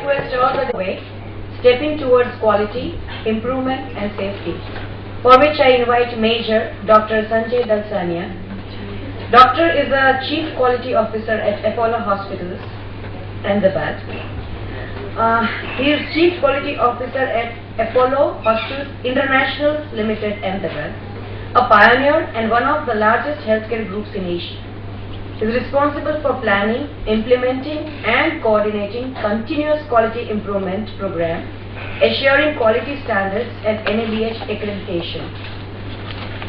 request all the way, stepping towards quality, improvement and safety, for which I invite Major Dr. Sanjay Dalsania. Doctor is a Chief Quality Officer at Apollo Hospitals, Ahmedabad. He is Chief Quality Officer at Apollo Hospitals International Limited, Ahmedabad, a pioneer and one of the largest healthcare groups in Asia. He is responsible for planning, implementing and coordinating continuous quality improvement program, assuring quality standards and NABH accreditation.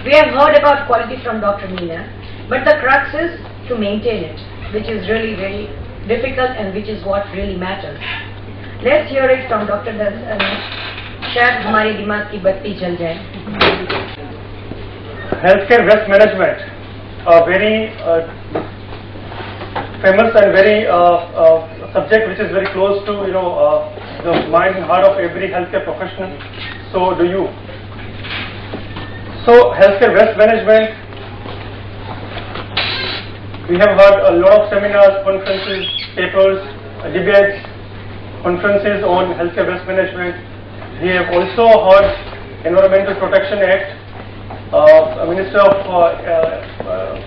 We have heard about quality from Dr. Meena, but the crux is to maintain it, which is really very difficult and which is what really matters. Let's hear it from Dr. Dalsania. शायद हमारी दिमाग की बत्ती जल जाए. Healthcare waste management, a very famous and very subject which is very close to the mind and heart of every healthcare professional. So do you. So healthcare waste management, we have heard a lot of seminars, conferences, papers, debates, conferences on healthcare waste management. We have also heard Environmental Protection Act, Minister of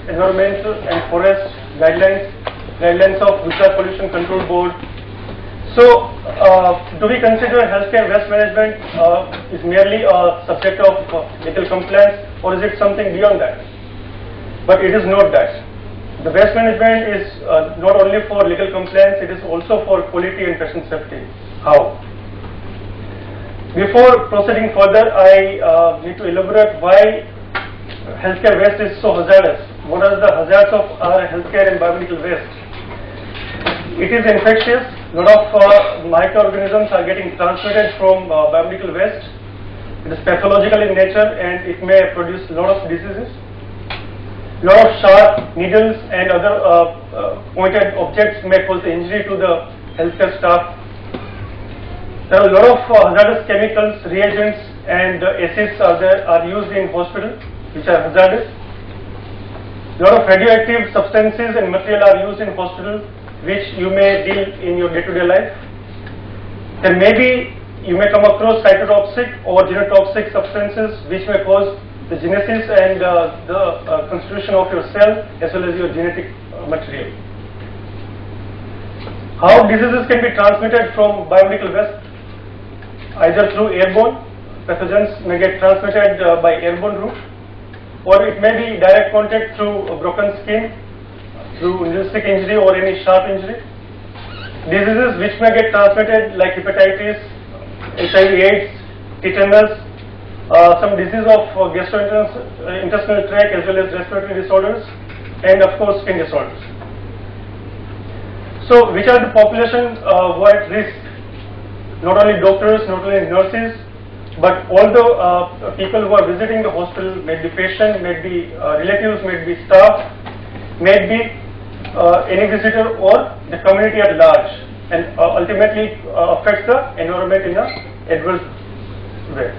Environment and Forest guidelines of Gujarat Pollution Control Board. So, do we consider healthcare waste management is merely a subject of legal compliance, or is it something beyond that? But it is not that. The waste management is not only for legal compliance, it is also for quality and patient safety. How? Before proceeding further, I need to elaborate why healthcare waste is so hazardous. What are the hazards of our healthcare and biomedical waste? It is infectious. A lot of microorganisms are getting transmitted from biomedical waste. It is pathological in nature and it may produce a lot of diseases. A lot of sharp needles and other pointed objects may cause injury to the healthcare staff. There are a lot of hazardous chemicals, reagents and acids are used in hospital which are hazardous. A lot of radioactive substances and material are used in hospital which you may deal in your day-to-day life. Then maybe you may come across cytotoxic or genotoxic substances which may cause the genesis and the constitution of your cell as well as your genetic material. How diseases can be transmitted from biomedical waste? Either through airborne, pathogens may get transmitted by airborne route, or it may be direct contact through a broken skin, through needle-stick injury or any sharp injury. Diseases which may get transmitted like hepatitis, HIV/AIDS, tetanus, some disease of gastrointestinal tract as well as respiratory disorders, and of course skin disorders. So which are the population who are at risk? Not only doctors, not only nurses, but all the people who are visiting the hospital, may be patient, may be relatives, may be staff, may be any visitor or the community at large, and ultimately affects the environment in an adverse way.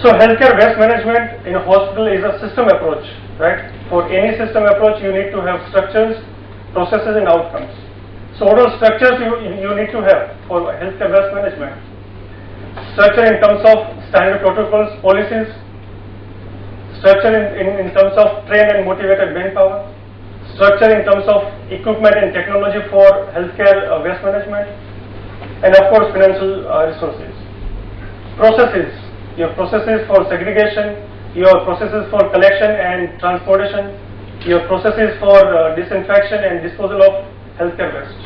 So healthcare waste management in a hospital is a system approach, right? For any system approach, you need to have structures, processes and outcomes. So what are structures you need to have for healthcare waste management? Structure in terms of standard protocols, policies, structure in terms of trained and motivated manpower, structure in terms of equipment and technology for healthcare waste management, and of course financial resources. Processes. Your processes for segregation, your processes for collection and transportation, your processes for disinfection and disposal of healthcare waste,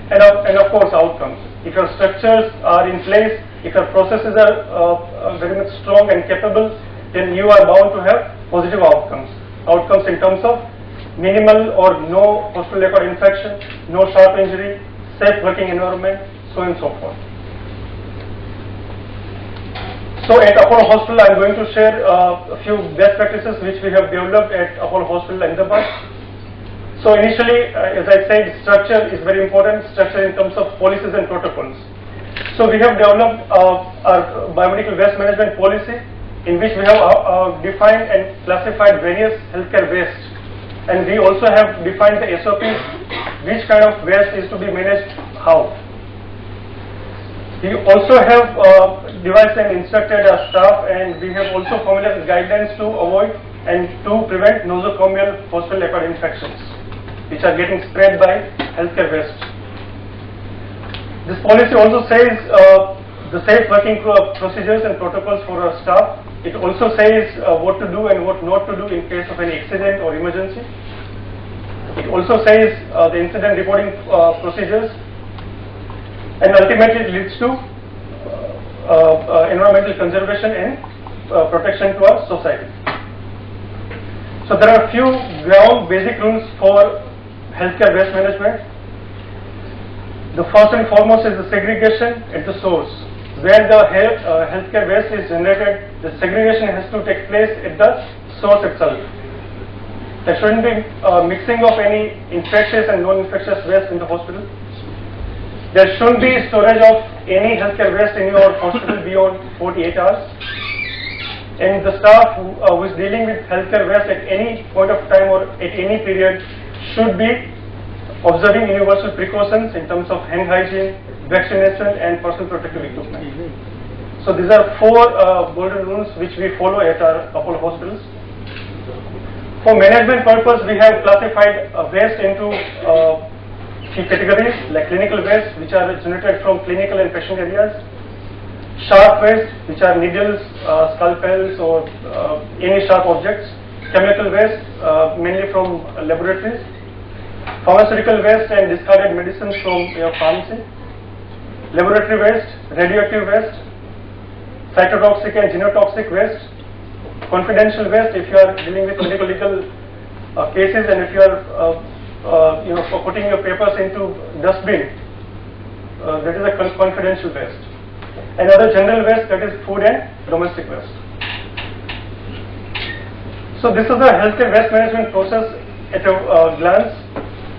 and of course outcomes. If your structures are in place, if your processes are very much strong and capable, then you are bound to have positive outcomes. Outcomes in terms of minimal or no hospital-acquired infection, no sharp injury, safe working environment, so on and so forth. So at Apollo Hospital, I am going to share a few best practices which we have developed at Apollo Hospital, Ahmedabad. So initially, as I said, structure is very important, structure in terms of policies and protocols. So we have developed our biomedical waste management policy, in which we have defined and classified various healthcare waste. And we also have defined the SOPs, which kind of waste is to be managed how. We also have devised and instructed our staff, and we have also formulated guidelines to avoid and to prevent nosocomial hospital-acquired infections, which are getting spread by healthcare waste. This policy also says the safe working procedures and protocols for our staff. It also says what to do and what not to do in case of any accident or emergency. It also says the incident reporting procedures, and ultimately it leads to environmental conservation and protection to our society. So there are a few ground basic rules for healthcare waste management. The first and foremost is the segregation at the source. Where the healthcare waste is generated, the segregation has to take place at the source itself. There shouldn't be mixing of any infectious and non-infectious waste in the hospital. There shouldn't be storage of any healthcare waste in your hospital beyond 48 hours. And the staff who is dealing with healthcare waste at any point of time or at any period should be observing universal precautions in terms of hand hygiene, vaccination and personal protective equipment. So these are four golden rules which we follow at our Apollo hospitals. For management purpose, we have classified waste into key categories like clinical waste, which are generated from clinical and patient areas; sharp waste, which are needles, scalpels or any sharp objects; chemical waste, mainly from laboratories; pharmaceutical waste and discarded medicines from your pharmacy; laboratory waste, radioactive waste; cytotoxic and genotoxic waste; confidential waste if you are dealing with medical legal cases, and if you are putting your papers into dustbin, that is a confidential waste; and other general waste, that is food and domestic waste. So this is the healthcare waste management process at a glance.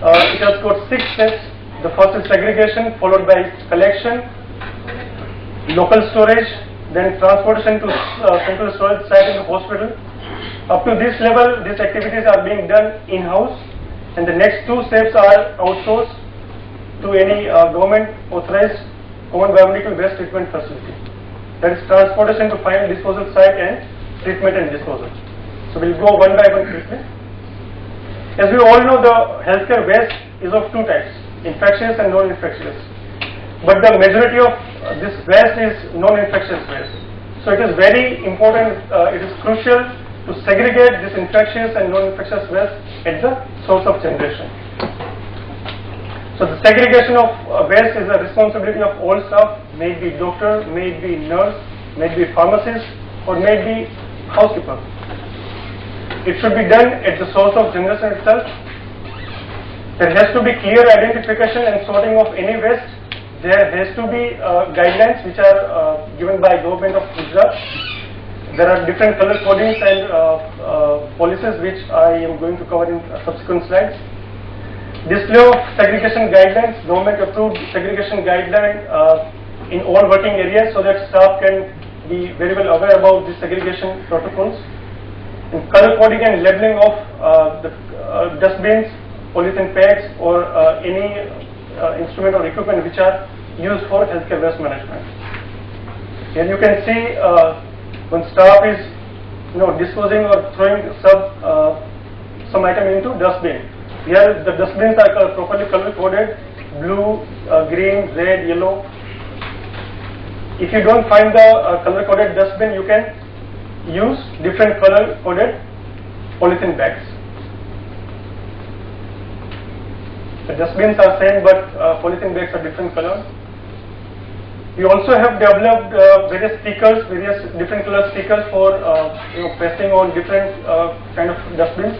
It has got 6 steps. The first is segregation, followed by collection, local storage, then transportation to central storage site in the hospital. Up to this level, these activities are being done in-house, and the next 2 steps are outsourced to any government authorized common biomedical waste treatment facility. That is transportation to final disposal site and treatment and disposal. So we'll go one by one quickly. As we all know, the healthcare waste is of 2 types, infectious and non-infectious. But the majority of this waste is non-infectious waste. So it is very important, it is crucial to segregate this infectious and non-infectious waste at the source of generation. So the segregation of waste is the responsibility of all staff, may it be doctor, may it be nurse, may it be pharmacist, or may it be housekeeper. It should be done at the source of generation itself. There has to be clear identification and sorting of any waste. There has to be guidelines which are given by Government of Gujarat. There are different color codings and policies which I am going to cover in subsequent slides. Display of segregation guidelines, government approved segregation guideline in all working areas so that staff can be very well aware about the segregation protocols. And color coding and labeling of the dustbins, polythene packs or any instrument or equipment which are used for healthcare waste management. Here you can see when staff is disposing or throwing some item into dustbin. Here the dustbins are properly color coded: blue, green, red, yellow. If you don't find the color coded dustbin, you can use different color coded polythene bags. The dustbins are same, but polythene bags are different color. We also have developed various stickers, various different color stickers for pasting on different kind of dustbins.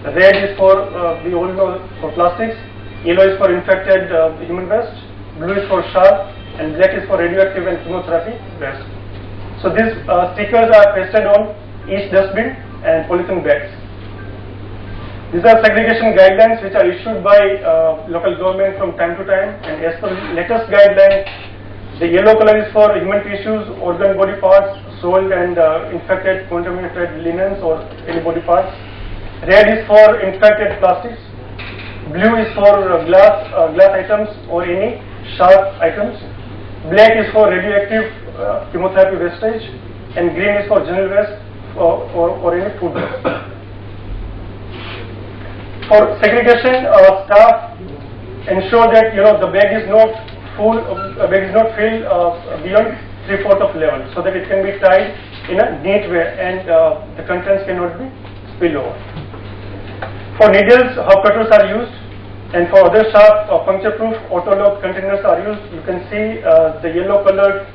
Red is for we all know for plastics. Yellow is for infected human waste. Blue is for sharp, and black is for radioactive and chemotherapy waste. So these stickers are pasted on each dustbin and polythene bags. These are segregation guidelines which are issued by local government from time to time, and as per latest guideline, the yellow color is for human tissues, organ, body parts, soiled and infected, contaminated linens or any body parts. Red is for infected plastics. Blue is for glass items or any sharp items. Black is for radioactive chemotherapy wastage, and green is for general waste or any food waste. For segregation, staff ensure that the bag is not full, bag is not filled beyond 3/4 of level, so that it can be tied in a neat way and the contents cannot be spill over. For needles, hub cutters are used, and for other sharp puncture-proof auto-lock containers are used. You can see the yellow colored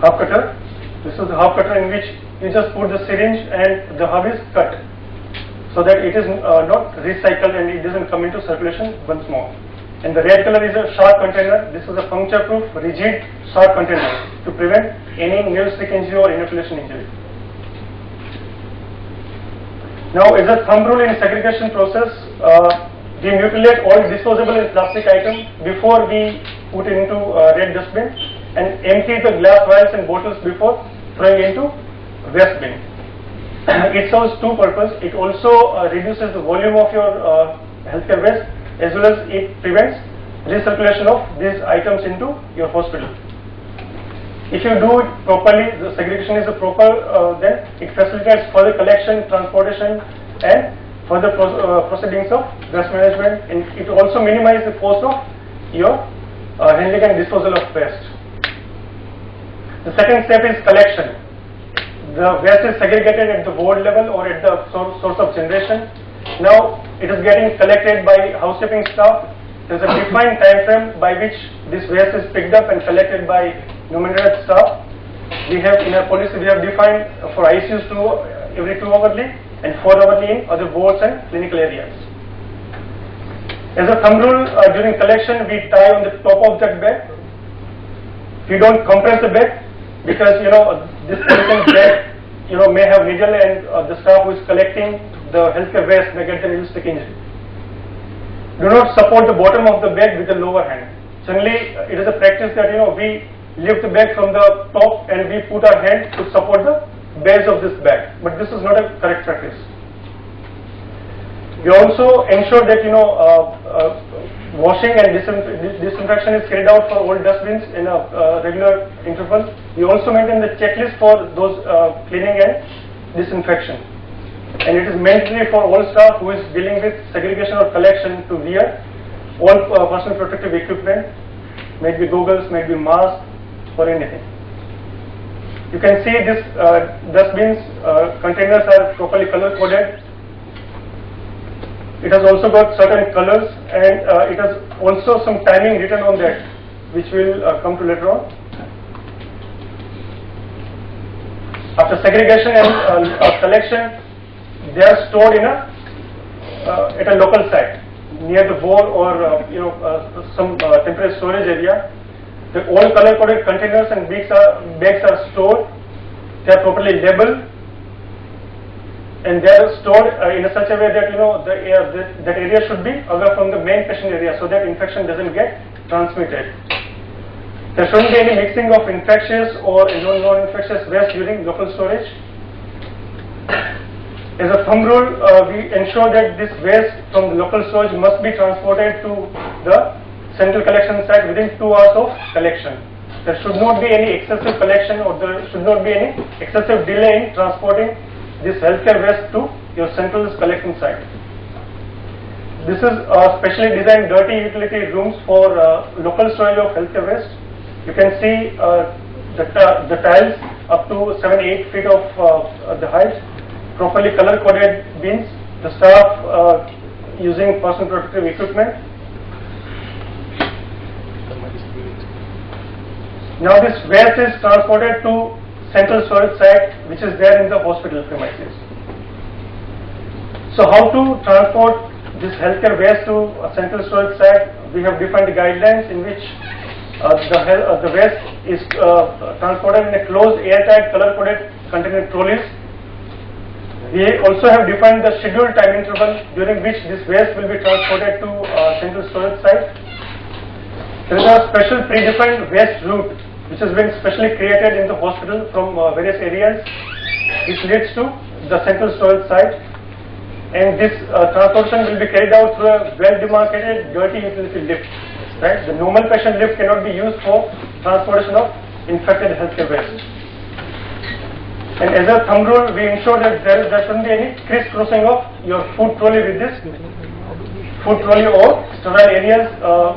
hub cutter. This is the hub cutter in which you just put the syringe and the hub is cut, so that it is not recycled and it doesn't come into circulation once more. And the red color is a sharp container. This is a puncture-proof, rigid, sharp container to prevent any needle stick injury or inoculation injury. Now, as a thumb rule in segregation process, we mutilate all disposable and plastic items before we put it into red dustbin, and empty the glass vials and bottles before throwing into waste bin. It serves two purposes. It also reduces the volume of your healthcare waste, as well as it prevents recirculation of these items into your hospital. If you do it properly, the segregation is proper, then it facilitates further collection, transportation, and further proceedings of waste management, and it also minimizes the cost of your handling and disposal of waste. The second step is collection. The waste is segregated at the ward level or at the source of generation. Now it is getting collected by housekeeping staff. There is a defined time frame by which this waste is picked up and collected by nominated staff. We have in our policy, we have defined for ICUs every 2 hourly and 4 hourly in other wards and clinical areas. As a thumb rule, during collection we tie on the top of that bag. We don't compress the bag, because this collection bag may have needle, and the staff who is collecting the healthcare waste may get the needle stick injury. Do not support the bottom of the bag with the lower hand. Generally, it is a practice that we lift the bag from the top and we put our hand to support the base of this bag, but this is not a correct practice. We also ensure that washing and disinfection is carried out for all dustbins in a regular interval. We also maintain the checklist for those cleaning and disinfection, and it is mandatory for all staff who is dealing with segregation or collection to wear all personal protective equipment, may it be goggles, may it be masks, or anything. You can see this dustbins containers are properly color coded. It has also got certain colors, and it has also some timing written on that, which will come to later on. After segregation and collection, they are stored in at a local site near the wall or some temporary storage area. The all color coded containers and bags are stored. They are properly labeled, and they are stored in such a way that that area should be away from the main patient area, so that infection doesn't get transmitted. There shouldn't be any mixing of infectious or non-infectious waste during local storage. As a thumb rule, we ensure that this waste from the local storage must be transported to the central collection site within 2 hours of collection. There should not be any excessive collection, or there should not be any excessive delay in transporting this healthcare waste to your central collection site. This is specially designed dirty utility rooms for local storage of healthcare waste. You can see the tiles up to 7-8 feet of the height, properly color coded bins, the staff using personal protective equipment. Now this waste is transported to central storage site, which is there in the hospital premises. So how to transport this healthcare waste to a central storage site? We have defined the guidelines in which the waste is transported in a closed, airtight, color-coded container trolleys. We also have defined the scheduled time interval during which this waste will be transported to central storage site. There is a special predefined waste route which has been specially created in the hospital from various areas, which leads to the central storage site, and this transportation will be carried out through a well demarcated dirty utility lift. right? The normal patient lift cannot be used for transportation of infected healthcare waste. And as a thumb rule, we ensure that there shouldn't be any crisscrossing of your food trolley with this food trolley or sterile areas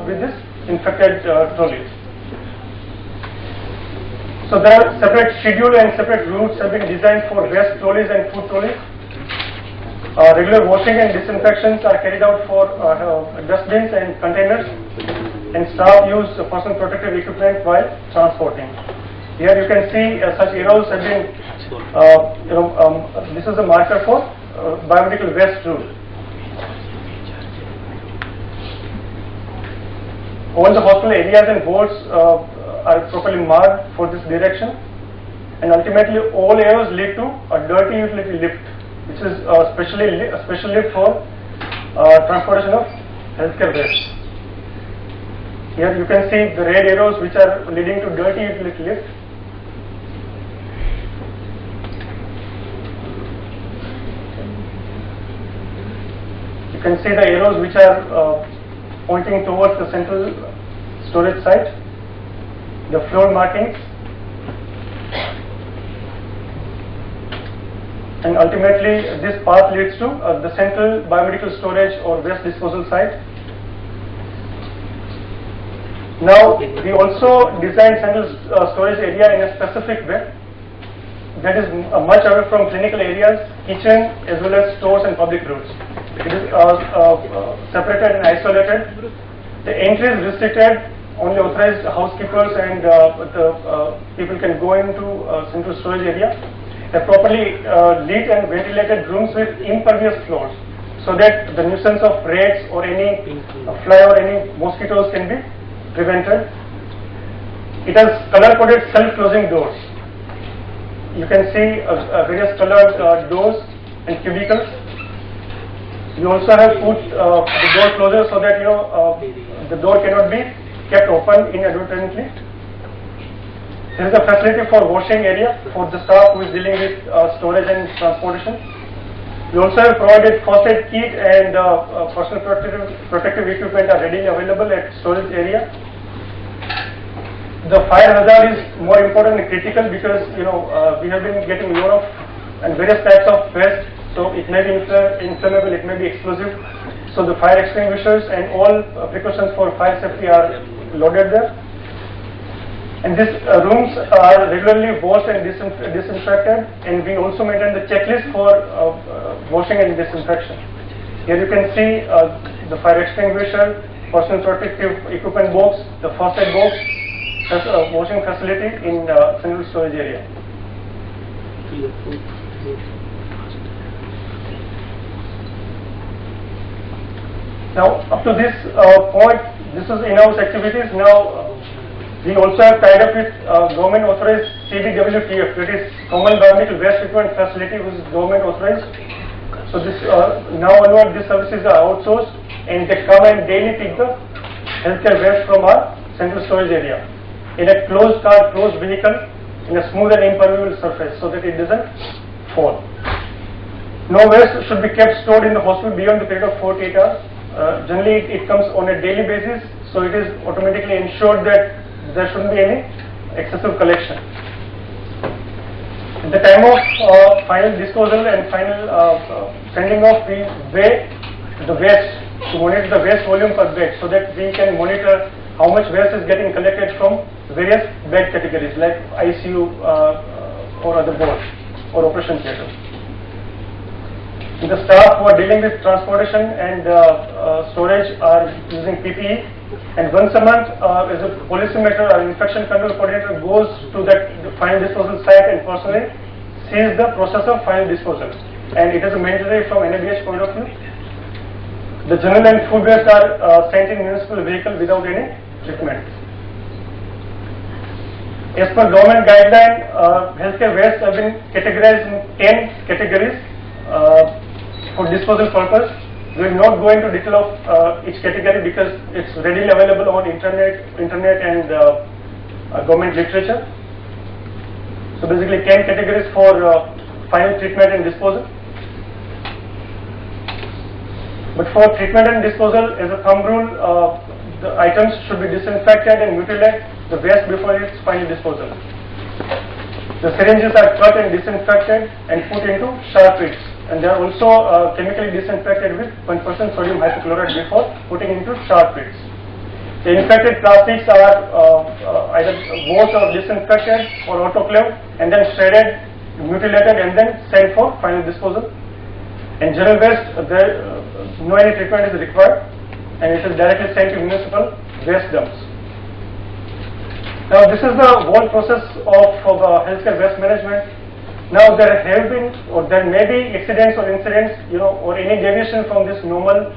with this infected trolleys. So there are separate schedule and separate routes have been designed for waste trolleys and food trolleys. Regular washing and disinfections are carried out for dustbins and containers, and staff use personal protective equipment while transporting. Here you can see such arrows have been, this is a marker for biomedical waste rule. All the hospital areas and boards are properly marked for this direction, and ultimately all arrows lead to a dirty utility lift, which is a special lift for transportation of healthcare waste. Here you can see the red arrows which are leading to dirty utility lift. You can see the arrows which are pointing towards the central storage site, the floor markings, and ultimately this path leads to the central biomedical storage or waste disposal site. Now we also designed central storage area in a specific way that is much away from clinical areas, kitchen as well as stores and public routes. It is separated and isolated. The entry is restricted. Only authorized housekeepers and the people can go into central storage area. They are properly lit and ventilated rooms with impervious floors, so that the nuisance of rats or any fly or any mosquitoes can be prevented. It has color-coded self-closing doors. You can see various colored doors and cubicles. You also have put the door closer so that the door cannot be kept open inadvertently. There is a facility for washing area for the staff who is dealing with storage and transportation. We also have provided first aid kit and personal protective equipment are readily available at storage area. The fire hazard is more important and critical because we have been getting a lot of and various types of waste. So it may be inflammable, it may be explosive. So the fire extinguishers and all precautions for fire safety are loaded there. And these rooms are regularly washed and disinfected, and we also maintain the checklist for washing and disinfection. Here you can see the fire extinguisher, personal protective equipment box, the first aid box, as a washing facility in central storage area. Now, up to this point, this is in-house activities. Now, we also have tied up with government authorized CBWTF, that is Common Biomedical Waste Treatment Facility, which is government authorized. So this now onward, these services are outsourced, and they come and daily pick the healthcare waste from our central storage area in a closed car, closed vehicle, in a smooth and impermeable surface, so that it doesn't fall. No waste should be kept stored in the hospital beyond the period of 48 hours. Generally, it comes on a daily basis, so it is automatically ensured that there shouldn't be any excessive collection. At the time of final disposal and final sending off, we weigh the waste to monitor the waste volume per bed, so that we can monitor how much waste is getting collected from various bed categories like ICU or other wards or operation theatre. The staff who are dealing with transportation and storage are using PPE, and once a month as a policymaker or infection control coordinator goes to that final disposal site and personally sees the process of final disposal, and it is mandatory from NABH point of view. The general and food waste are sent in municipal vehicle without any treatment. As per government guideline, healthcare waste have been categorized in 10 categories for disposal purpose. We will not go into detail of each category because it's readily available on internet and government literature. So basically 10 categories for final treatment and disposal. But for treatment and disposal, as a thumb rule, the items should be disinfected and mutilate the waste before its final disposal. The syringes are cut and disinfected and put into sharp pits, and they are also chemically disinfected with 1% sodium hypochlorite before putting into sharp pits. The infected plastics are either washed or disinfected or autoclaved and then shredded, mutilated, and then sent for final disposal. And general waste, no any treatment is required, and it is directly sent to municipal waste dumps. Now this is the whole process of healthcare waste management. Now there have been, or there may be accidents or incidents, or any deviation from this normal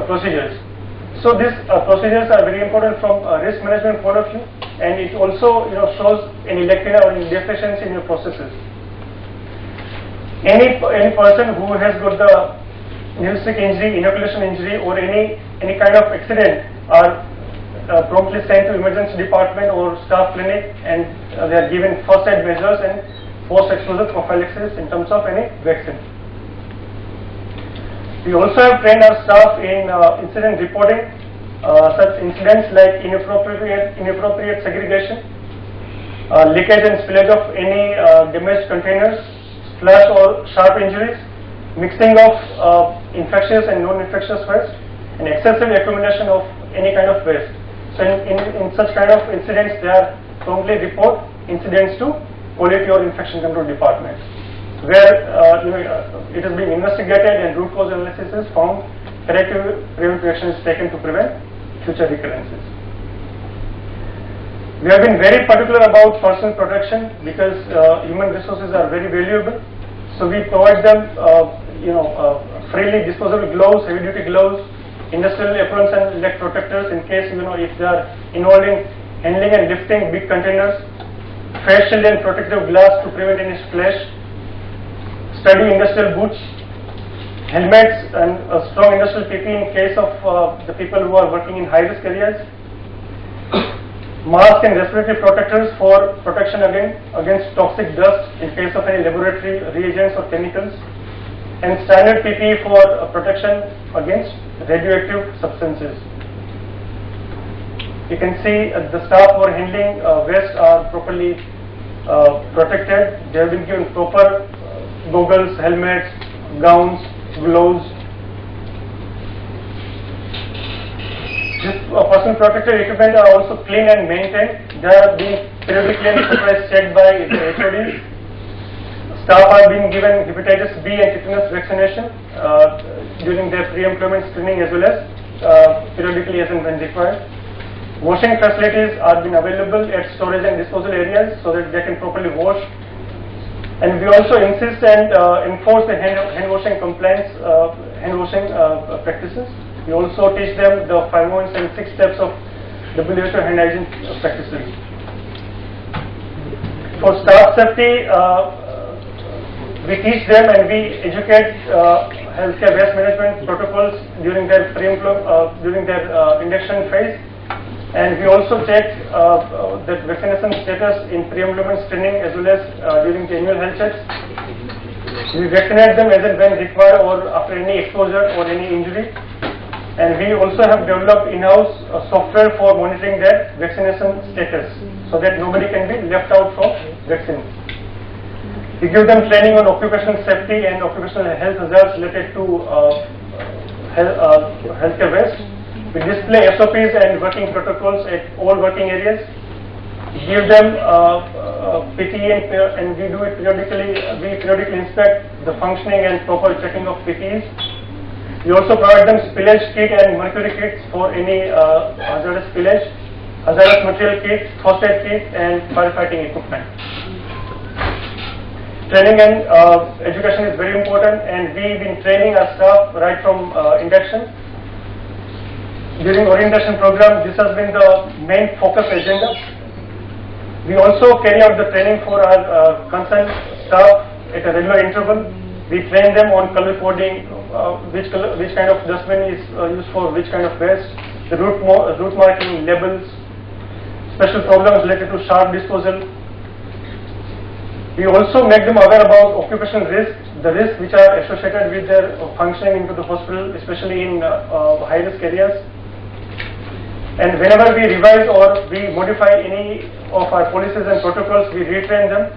procedures. So these procedures are very important from a risk management point of view, and it also shows any lacuna or any deficiency in your processes. Any person who has got the pneumostick injury, inoculation injury, or any kind of accident are promptly sent to emergency department or staff clinic, and they are given first aid measures and post-exposure prophylaxis in terms of any vaccine. We also have trained our staff in incident reporting, such incidents like inappropriate segregation, leakage and spillage of any damaged containers, splash or sharp injuries, mixing of infectious and non-infectious waste, and excessive accumulation of any kind of waste. So in such kind of incidents, they are promptly report incidents to quality or infection control department, where it is being investigated and root cause analysis is found. Corrective preventive action is taken to prevent future recurrences. We have been very particular about personal protection because human resources are very valuable. So we provide them, freely disposable gloves, heavy-duty gloves, industrial aprons and leg protectors in case if they are involved in handling and lifting big containers, face shield and protective glass to prevent any splash, sturdy industrial boots, helmets, and a strong industrial PPE in case of the people who are working in high-risk areas, mask and respiratory protectors for protection against toxic dust in case of any laboratory reagents or chemicals, and standard PPE for protection against radioactive substances. You can see the staff who are handling waste are properly protected. They have been given proper goggles, helmets, gowns, gloves. This personal protective equipment are also clean and maintained. They are being periodically and supervised checked by the HODs. Staff are being given hepatitis B and tetanus vaccination during their pre-employment screening as well as periodically as and when required. Washing facilities are being available at storage and disposal areas so that they can properly wash. And we also insist and enforce the hand washing compliance, hand washing practices. We also teach them the 5 points and 6 steps of WHO hand hygiene practices. For staff safety, we teach them and we educate healthcare waste management protocols during their induction phase, and we also check the vaccination status in pre-employment screening as well as during the annual health checks. We vaccinate them as and when required or after any exposure or any injury, and we also have developed in-house software for monitoring their vaccination status so that nobody can be left out from vaccine. We give them training on occupational safety and occupational health hazards related to healthcare waste. We display SOPs and working protocols at all working areas. We give them PPE and we do it periodically. We periodically inspect the functioning and proper checking of PPEs. We also provide them spillage kit and mercury kits for any hazardous spillage, hazardous material kit, first aid kit, and firefighting equipment. Training and education is very important, and we've been training our staff right from induction. During orientation program, this has been the main focus agenda. We also carry out the training for our concerned staff at a regular interval. We train them on color coding, which kind of dustbin is used for which kind of waste, the route marking, labels, special programs related to sharp disposal. We also make them aware about occupational risks, the risks which are associated with their functioning into the hospital, especially in high-risk areas. And whenever we revise or we modify any of our policies and protocols, we retrain them.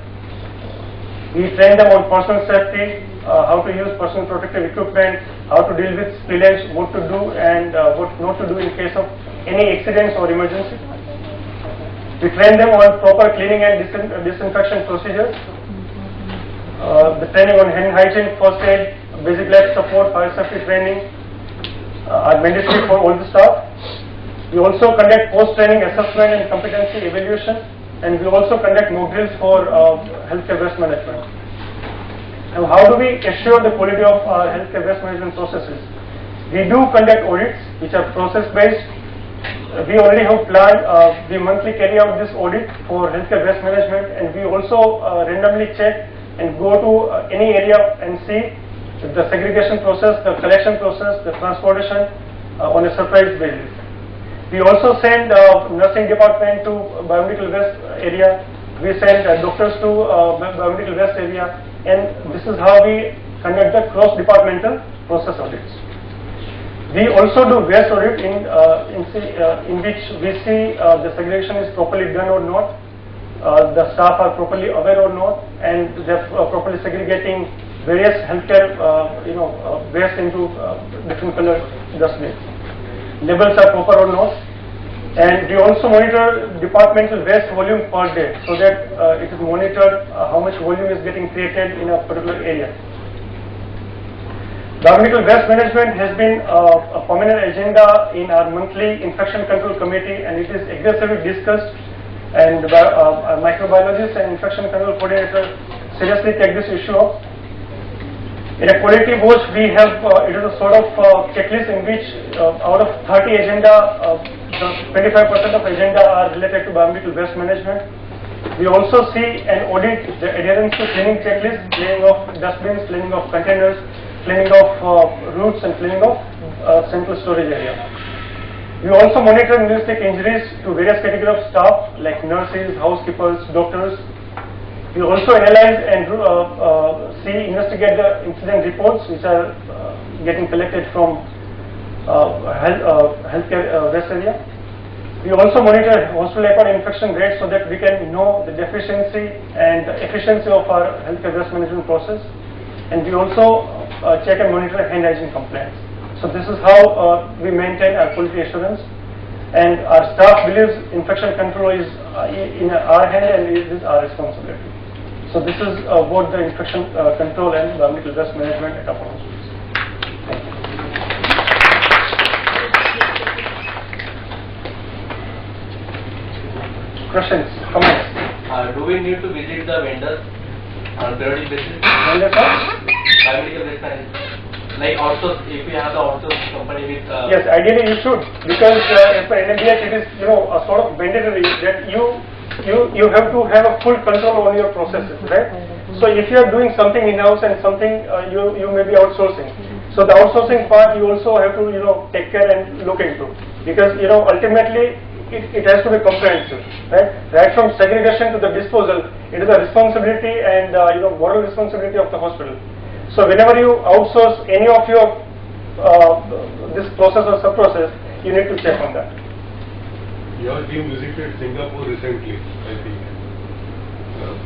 We train them on personal safety, how to use personal protective equipment, how to deal with spillage, what to do and what not to do in case of any accidents or emergency. We train them on proper cleaning and disinfection procedures. The training on hand hygiene, first aid, basic life support, fire safety training are mandatory for all the staff. We also conduct post-training assessment and competency evaluation, and we also conduct mock drills for healthcare waste management. Now, how do we assure the quality of our healthcare waste management processes? We do conduct audits which are process-based. We already have planned, we monthly carry out this audit for healthcare waste management, and we also randomly check and go to any area and see the segregation process, the collection process, the transportation on a surprise basis. We also send nursing department to biomedical waste area. We send doctors to biomedical waste area, and this is how we conduct the cross-departmental process audits. We also do waste audit in which we see the segregation is properly done or not, the staff are properly aware or not, and they are properly segregating various healthcare waste into different colored dustbins. Labels are proper or not, and we also monitor departmental waste volume per day, so that it is monitored how much volume is getting created in a particular area. Biomedical waste management has been a prominent agenda in our monthly infection control committee, and it is aggressively discussed, and microbiologists and infection control coordinator seriously take this issue up. In a quality watch, we have, it is a sort of checklist in which out of 30 agenda, 25% of agenda are related to biomedical waste management. We also see and audit the adherence to cleaning checklist, cleaning of dustbins, cleaning of containers, cleaning of routes, and cleaning of central storage area. We also monitor and investigate injuries to various categories of staff like nurses, housekeepers, doctors. We also analyze and investigate the incident reports which are getting collected from healthcare waste area. We also monitor hospital-acquired infection rates so that we can know the deficiency and the efficiency of our healthcare waste management process. And we also check and monitor hand hygiene compliance. So this is how we maintain our quality assurance. And our staff believes infection control is in our hand and it is our responsibility. So this is about the infection control and biomedical waste management at our hospitals. Thank you. Questions, comments? Do we need to visit the vendors on periodic basis? Vendors are? Biomedical waste management. Like outsource, if we have the outsource company with... Yes, ideally you should, because as per NMBH it is a sort of mandatory that you have to have a full control on your processes, right? So if you are doing something in-house and something you may be outsourcing. So the outsourcing part you also have to take care and look into, because ultimately it has to be comprehensive, right? Right from segregation to the disposal, it is a responsibility and moral responsibility of the hospital. So whenever you outsource any of your this process or sub-process, you need to check on that. Your team visited Singapore recently, I think,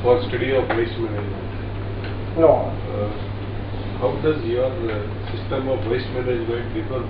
for study of waste management. No. How does your system of waste management differ